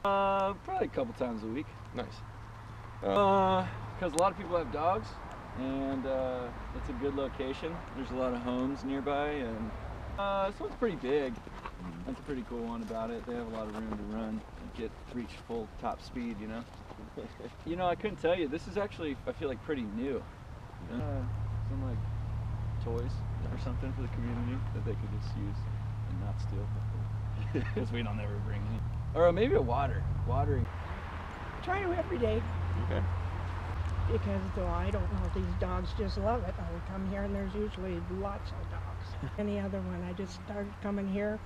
Probably a couple times a week. Nice. Because a lot of people have dogs, and it's a good location. There's a lot of homes nearby, and so it's pretty big. That's a pretty cool one about it. They have a lot of room to run and reach full top speed, you know. You know, I couldn't tell you. This is actually, I feel like, pretty new. Some like toys or something for the community that they could just use and not steal. Because we don't ever bring any. Or maybe a watering. Try to every day. Okay. Because though I don't know, these dogs just love it. I would come here and there's usually lots of dogs. Any other one, I just started coming here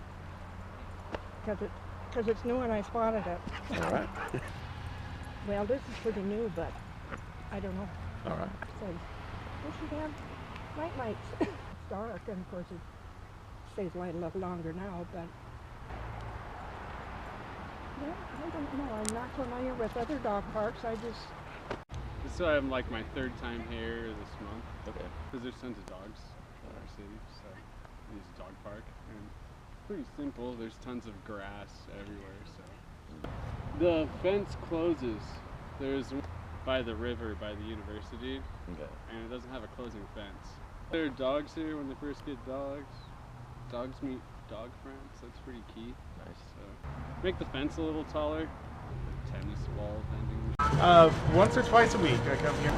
because it's new and I spotted it. All right. Well, this is pretty new, but I don't know. All right. So, we should have night lights. It's dark, and of course it stays light a little longer now, but yeah, I don't know. I'm not familiar with other dog parks. So I'm like my third time here this month. Okay. Because there's tons of dogs in our city, so we use a dog park, and it's pretty simple. There's tons of grass everywhere, so. The fence closes. There's one by the river, by the university, Okay. and it doesn't have a closing fence. There are dogs here when they first get dogs. Dogs meet dog friends, that's pretty key. Nice. So make the fence a little taller. Tennis ball vending. Once or twice a week I come here,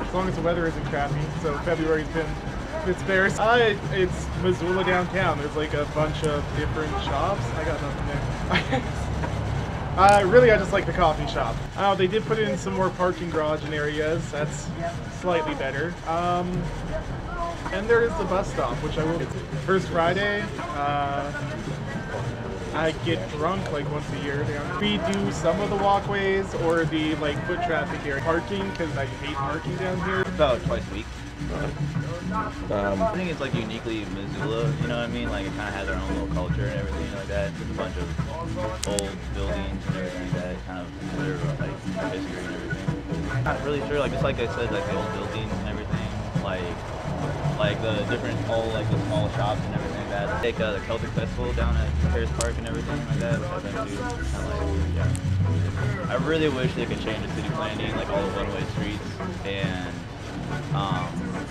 as long as the weather isn't crappy. So February's been it's fair. It's Missoula downtown. There's like a bunch of different shops. I got nothing there. Really, I just like the coffee shop. They did put in some more parking garage in areas. That's slightly better. And there is the bus stop, which I will. First Friday. I get drunk like once a year. We do some of the walkways or the like foot traffic area. Parking, because I hate parking down here. About twice a week. I think it's like uniquely Missoula, you know what I mean? Like it kind of has our own little culture and everything like that. There's a bunch of old buildings and everything that kind of preserve like history and everything. Not really sure, like just like I said, like the old buildings and everything, like the different like the small shops and everything like that. Take the Celtic Festival down at Harris Park and everything like that, which I've been to. Kind of like, yeah. I really wish they could change the city planning, like all the one-way streets and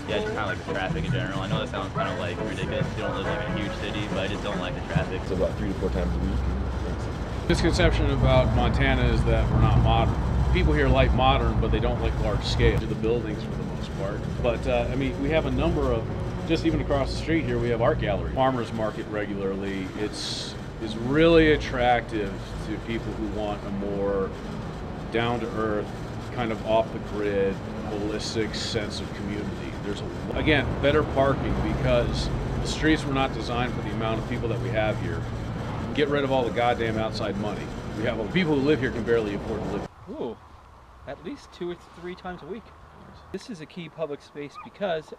yeah, just kind of like the traffic in general. I know that sounds kind of like ridiculous. You don't live like in a huge city, but I just don't like the traffic. So about 3 to 4 times a week. Misconception about Montana is that we're not modern. People here like modern, but they don't like large scale. The buildings for the most part. But I mean, we have a number of, just even across the street here, we have art gallery, farmers market regularly. It's really attractive to people who want a more down-to-earth, kind of off-the-grid, holistic sense of community. There's, again, better parking because the streets were not designed for the amount of people that we have here. Get rid of all the goddamn outside money. We have people who live here can barely afford to live. Ooh, at least 2 or 3 times a week. This is a key public space because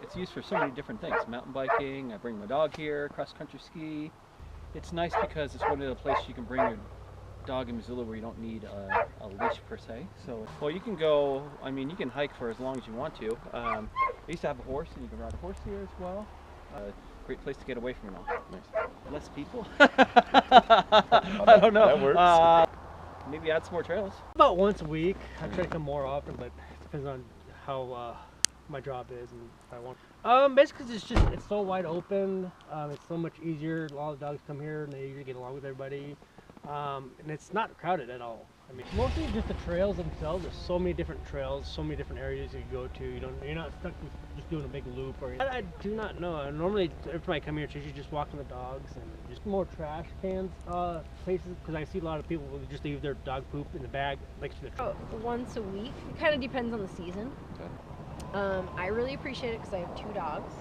it's used for so many different things. Mountain biking, I bring my dog here, cross-country ski. It's nice because it's one of the places you can bring your dog in Missoula where you don't need a leash per se. So, well, you can go, I mean, you can hike for as long as you want to. I used to have a horse, and you can ride a horse here as well. Great place to get away from it all. Nice. Less people? I don't know. That works. Maybe add some more trails. About once a week. I try to come more often, but it depends on how my job is and if I want. Basically, it's so wide open. It's so much easier. A lot of dogs come here and they usually get along with everybody. And it's not crowded at all. I mean, mostly just the trails themselves. There's so many different trails, so many different areas you can go to. You're not stuck with just doing a big loop or anything. I do not know. Normally, every time I come here, it's usually just walking the dogs and just more trash cans places, because I see a lot of people who just leave their dog poop in the bag next to the trail. Once a week. It kind of depends on the season. Okay. I really appreciate it because I have 2 dogs,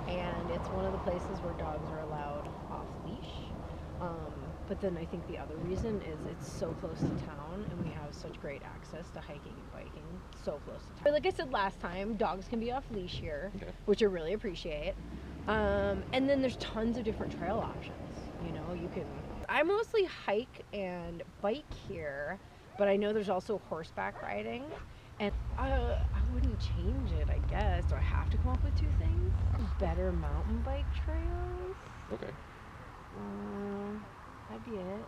and it's one of the places where dogs are allowed off leash. But then I think the other reason is it's so close to town and we have such great access to hiking and biking so close to town. But like I said last time, dogs can be off leash here, Okay. which I really appreciate. And then there's tons of different trail options. You know, you can, I mostly hike and bike here, but I know there's also horseback riding, and I wouldn't change it, I guess. Do I have to come up with 2 things? Better mountain bike trails. Okay. That'd be it.